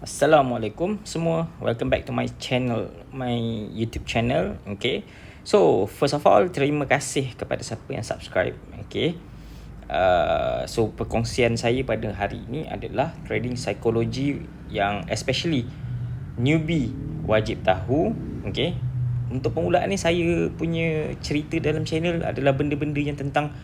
Assalamualaikum semua. Welcome back to my channel, my YouTube channel. Okay. So, first of all, terima kasih kepada siapa yang subscribe. Okay. So, perkongsian saya pada hari ini adalah trading psikologi yang especially newbie wajib tahu. Okay. Untuk permulaan ni saya punya cerita dalam channel adalah benda-benda yang tentang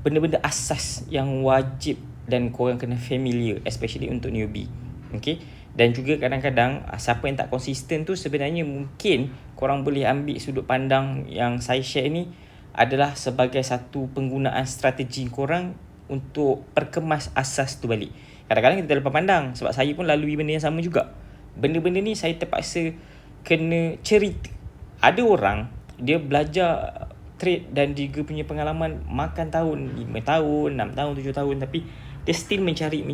benda-benda asas yang wajib dan korang kena familiar, especially untuk newbie. Okay. Dan juga kadang-kadang siapa yang tak konsisten tu sebenarnya mungkin korang boleh ambil sudut pandang yang saya share ni adalah sebagai satu penggunaan strategi korang untuk perkemas asas tu balik. Kadang-kadang kita terlepas pandang sebab saya pun lalui benda yang sama juga. Benda-benda ni saya terpaksa kena cerita. Ada orang dia belajar trade dan juga punya pengalaman makan tahun, 5 tahun, 6 tahun, 7 tahun, tapi dia still mencari.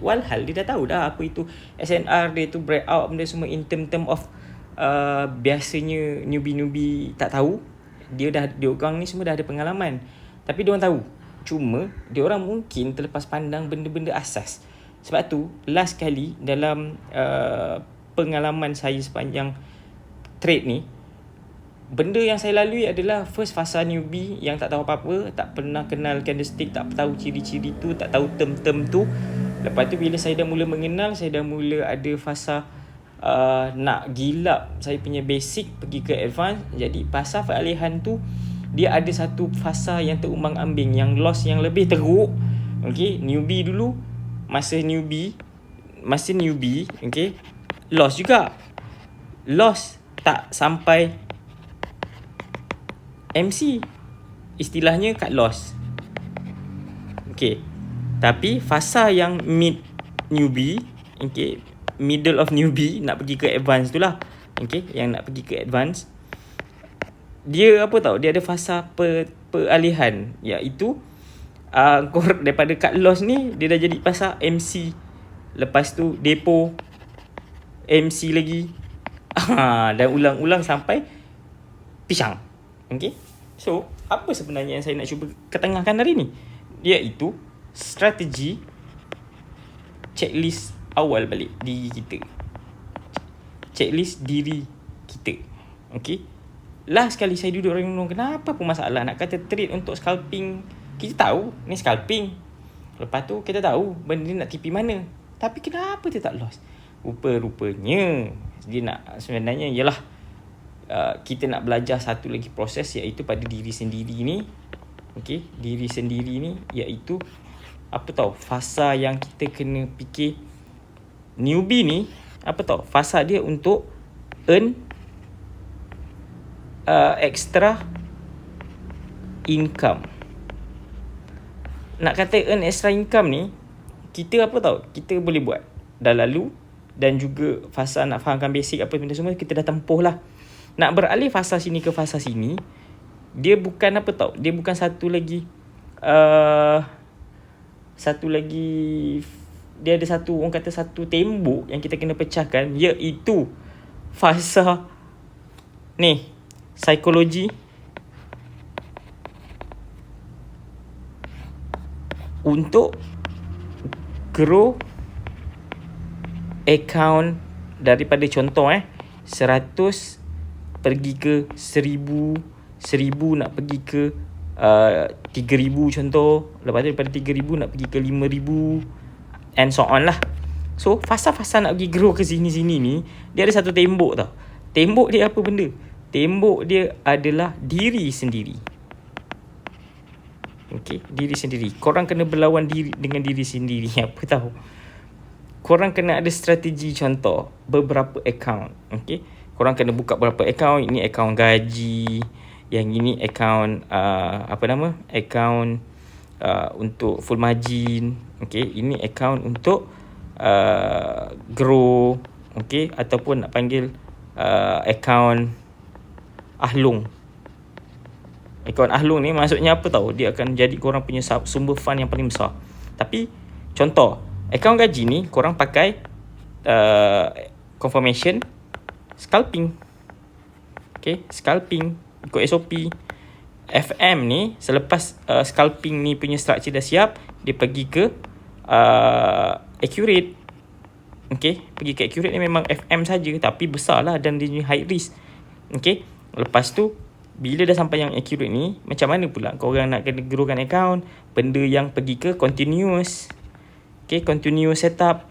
Walhal dia dah tahu dah apa itu SNR dia tu, breakout benda semua in term of biasanya newbie tak tahu. Dia orang ni semua dah ada pengalaman. Tapi dia orang tahu. Cuma dia orang mungkin terlepas pandang benda-benda asas. Sebab tu last kali dalam pengalaman saya sepanjang trade ni, benda yang saya lalui adalah first fasa newbie yang tak tahu apa-apa, tak pernah kenal candlestick, tak tahu ciri-ciri tu, tak tahu term-term tu. Lepas tu bila saya dah mula mengenal, saya dah mula ada fasa nak gilap saya punya basic pergi ke advance. Jadi fasa peralihan tu dia ada satu fasa yang terumbang-ambing, yang loss yang lebih teruk. Okay, newbie dulu, masa newbie, okay, loss juga. Loss tak sampai MC, istilahnya cut loss. Okay. Tapi fasa yang mid newbie, okay, middle of newbie nak pergi ke advance tu lah. Okay, yang nak pergi ke advance, dia apa tahu, dia ada fasa peralihan, iaitu daripada cut loss ni dia dah jadi fasa MC. Lepas tu depo MC lagi. Dan ulang-ulang sampai pisang. Okay. So, apa sebenarnya yang saya nak cuba ketengahkan hari ni? Iaitu strategi checklist awal balik diri kita. Checklist diri kita. Okay. Last kali saya duduk renung, kenapa pun masalah nak kata trade untuk scalping. Kita tahu ni scalping. Lepas tu kita tahu benda ni nak TP mana. Tapi kenapa dia tak loss? Rupa-rupanya dia nak, sebenarnya ialah kita nak belajar satu lagi proses, iaitu pada diri sendiri ni. Okay, diri sendiri ni iaitu apa tahu, fasa yang kita kena fikir. Newbie ni apa tahu, fasa dia untuk earn extra income. Nak kata earn extra income ni, kita apa tahu, kita boleh buat dah lalu. Dan juga fasa nak fahamkan basic apa benda semua kita dah tempuh lah. Nak beralih fasa sini ke fasa sini, dia bukan apa tau, dia bukan satu lagi dia ada satu, orang kata satu tembok yang kita kena pecahkan, iaitu fasa ni, psikologi untuk grow account daripada contoh 100 pergi ke 1000 nak pergi ke 3000 contoh. Lepas tu daripada 3000 nak pergi ke 5000 and so on lah. So fasa-fasa nak pergi grow ke sini-sini ni, dia ada satu tembok tau. Tembok dia apa benda? Tembok dia adalah diri sendiri. Okay, diri sendiri. Korang kena berlawan diri dengan diri sendiri. Apa tahu, korang kena ada strategi. Contoh, beberapa account. Okay, korang kena buka berapa account. Ini account gaji, yang ini account account untuk full margin. Okay, ini account untuk grow. Okay, ataupun nak panggil account ahlung. Account ahlung ni maksudnya apa tahu, dia akan jadi korang punya sumber fund yang paling besar. Tapi contoh, account gaji ni korang pakai confirmation scalping. Okay, scalping ikut SOP. FM ni selepas scalping ni punya structure dah siap, dia pergi ke accurate. Okay, pergi ke accurate ni memang FM saja, tapi besar lah dan dia high risk. Okay, lepas tu bila dah sampai yang accurate ni, macam mana pula korang nak kena growkan account? Benda yang pergi ke continuous. Okay, continuous setup.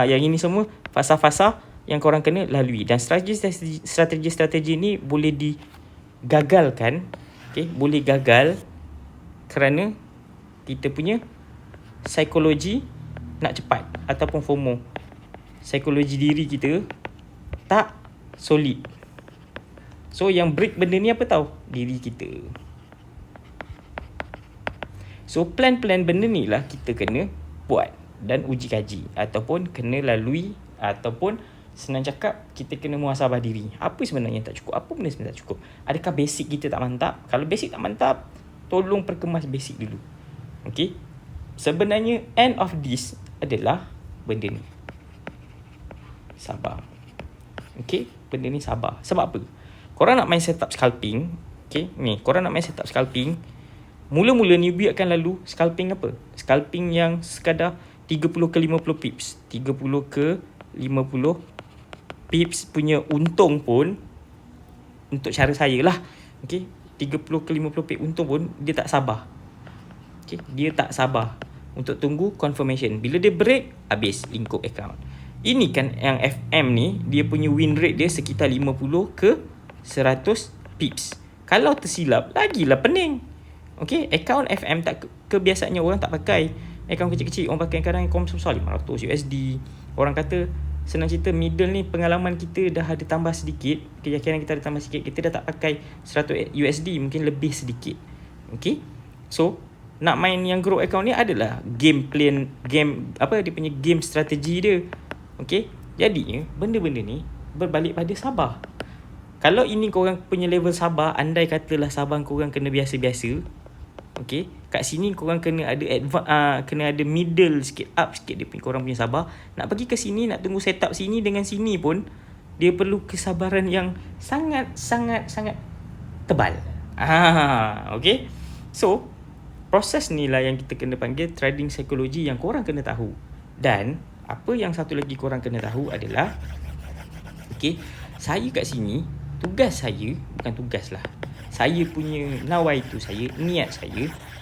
Yang ini semua fasa-fasa yang korang kena lalui. Dan strategi ni boleh digagalkan. Okay, boleh gagal kerana kita punya psikologi nak cepat ataupun FOMO. Psikologi diri kita tak solid. So yang break benda ni apa tahu? Diri kita. So plan-plan benda ni lah kita kena buat dan uji kaji ataupun kena lalui, ataupun senang cakap kita kena muhasabah diri. Apa sebenarnya yang tak cukup? Apa benda sebenarnya tak cukup? Adakah basic kita tak mantap? Kalau basic tak mantap, tolong perkemas basic dulu. Okay, sebenarnya end of this adalah benda ni, sabar. Okay, benda ni sabar. Sebab apa? Korang nak main setup scalping. Okay, ni korang nak main setup scalping. Mula-mula newbie akan lalu scalping apa? Scalping yang sekadar 30 ke 50 pips. 30 ke 50 pips punya untung pun, untuk cara saya lah, okay, 30 ke 50 pips untung pun dia tak sabar. Okay, dia tak sabar untuk tunggu confirmation. Bila dia break, habis lingkup account. Ini kan yang FM ni, dia punya win rate dia sekitar 50 ke 100 pips. Kalau tersilap, lagilah pening. Okay, account FM tak kebiasaannya orang tak pakai. Account kecil-kecil, orang pakai kadang account besar, 500 USD. Orang kata, senang cerita middle ni pengalaman kita dah ada tambah sedikit, keyakinan kita ada tambah sedikit, kita dah tak pakai 100 USD, mungkin lebih sedikit. Okay, so nak main yang grow account ni adalah game plan, game apa dia punya game strategi dia. Okay, jadi benda-benda ni berbalik pada sabar. Kalau ini korang punya level sabar, andai katalah sabar korang kena biasa-biasa, okay, kat sini korang kena ada kena ada middle sikit, up sikit dia punya, korang punya sabar. Nak pergi ke sini, nak tunggu setup sini dengan sini pun, dia perlu kesabaran yang sangat tebal. Okay, so proses ni lah yang kita kena panggil trading psikologi yang korang kena tahu. Dan apa yang satu lagi korang kena tahu adalah, okay, saya kat sini, tugas saya, bukan tugas lah, saya punya nawai tu, niat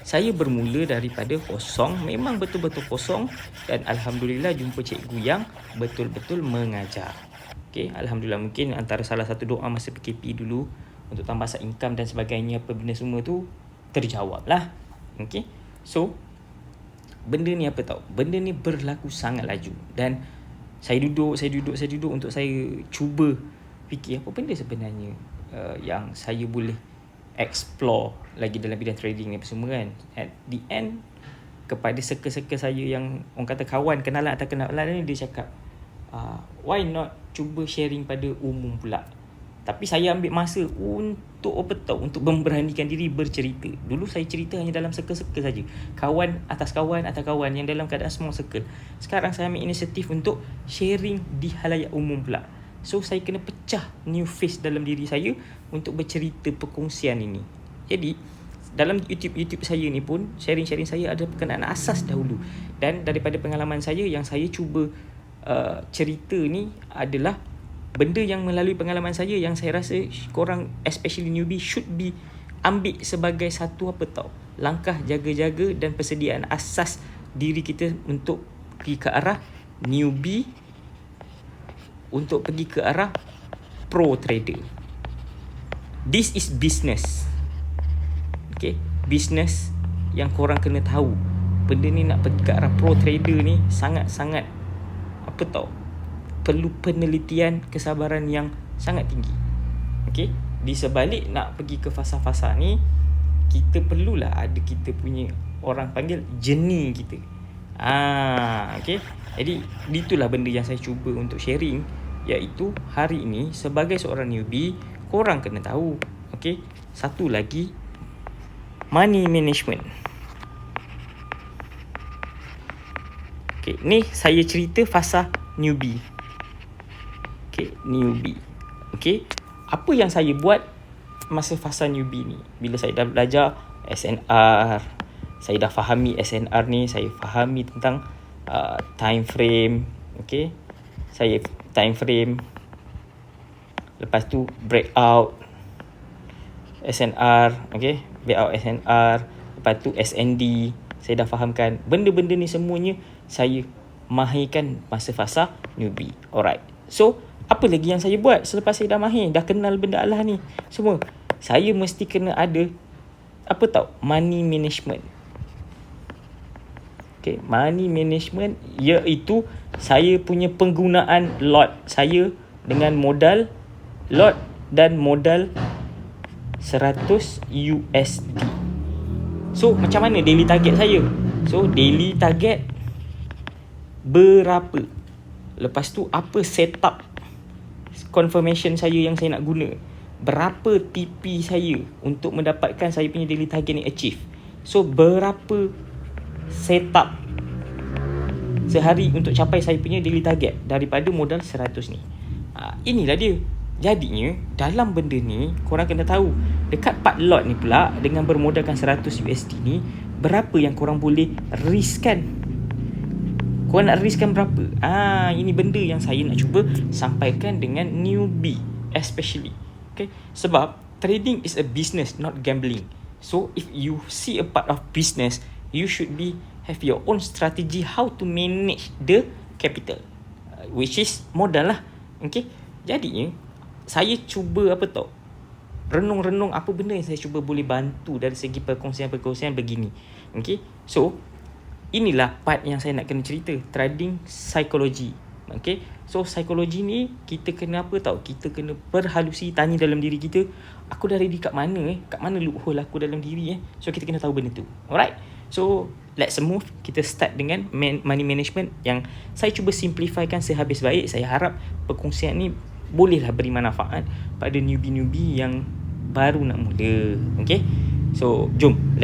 saya bermula daripada kosong, memang betul-betul kosong, dan Alhamdulillah jumpa cikgu yang betul-betul mengajar. Okay, Alhamdulillah, mungkin antara salah satu doa masa PKP dulu untuk tambah side income dan sebagainya, apa benda semua tu terjawab lah. Okay, so benda ni apa tahu? Benda ni berlaku sangat laju, dan saya duduk untuk saya cuba fikir apa benda sebenarnya yang saya boleh explore lagi dalam bidang trading ni apa semua kan. At the end, kepada circle-circle saya yang orang kata kawan, kenalan atau kenalan ni, dia cakap why not cuba sharing pada umum pula. Tapi saya ambil masa untuk untuk memberanikan diri bercerita. Dulu saya cerita hanya dalam circle-circle saja, kawan atas kawan atau kawan yang dalam keadaan small circle. Sekarang saya ambil inisiatif untuk sharing di halayak umum pula. So saya kena pecah new face dalam diri saya untuk bercerita perkongsian ini. Jadi dalam YouTube saya ni pun, sharing-sharing saya ada perkenaan asas dahulu. Dan daripada pengalaman saya, yang saya cuba cerita ni adalah benda yang melalui pengalaman saya, yang saya rasa korang, especially newbie, should be ambil sebagai satu langkah jaga-jaga dan persediaan asas diri kita untuk pergi ke arah newbie, untuk pergi ke arah pro trader. This is business. Okay, business yang korang kena tahu. Benda ni nak pergi ke arah pro trader ni sangat-sangat perlu penelitian, kesabaran yang sangat tinggi. Okay, di sebalik nak pergi ke fasa-fasa ni, kita perlulah ada kita punya, orang panggil journey kita. Okay, jadi itulah benda yang saya cuba untuk sharing, iaitu hari ini sebagai seorang newbie, korang kena tahu. Okay, satu lagi, money management. Okay, ni saya cerita fasa newbie. Okay, newbie. Okay, apa yang saya buat masa fasa newbie ni? Bila saya dah belajar SNR, saya dah fahami SNR ni, saya fahami tentang time frame. Okay, saya time frame, lepas tu breakout SNR, okay, breakout SNR, lepas tu SND. Saya dah fahamkan benda-benda ni semuanya saya mahirkan masa fasa newbie. Alright, so apa lagi yang saya buat selepas saya dah mahir, dah kenal benda Allah ni semua? Saya mesti kena ada apa tau, money management. Okay, money management iaitu saya punya penggunaan lot saya dengan modal lot dan modal 100 USD. So macam mana daily target saya? So daily target berapa? Lepas tu apa setup confirmation saya yang saya nak guna? Berapa TP saya untuk mendapatkan saya punya daily target ni achieve? So berapa setup sehari untuk capai saya punya daily target daripada modal 100 ni? Inilah dia. Jadinya dalam benda ni korang kena tahu, dekat part lot ni pula dengan bermodalkan 100 USD ni, berapa yang korang boleh riskkan. Korang nak riskkan berapa? Ini benda yang saya nak cuba sampaikan dengan newbie especially. Okay? Sebab trading is a business, not gambling. So if you see a part of business, you should have your own strategy how to manage the capital, which is modal lah. Okay? Jadinya saya cuba apa tau, renung-renung apa benda yang saya cuba boleh bantu dari segi perkongsian-perkongsian begini. Okay? So inilah part yang saya nak kena cerita, trading psychology. Okay, so psikologi ni kita kena apa tau, kita kena berhalusi, tanya dalam diri kita, aku dah ready kat mana kat mana loophole aku dalam diri So kita kena tahu benda tu. Alright, so let's move. Kita start dengan money management yang saya cuba simplifykan sehabis baik. Saya harap perkongsian ni bolehlah beri manfaat pada newbie-newbie yang baru nak mula. Okay, so jom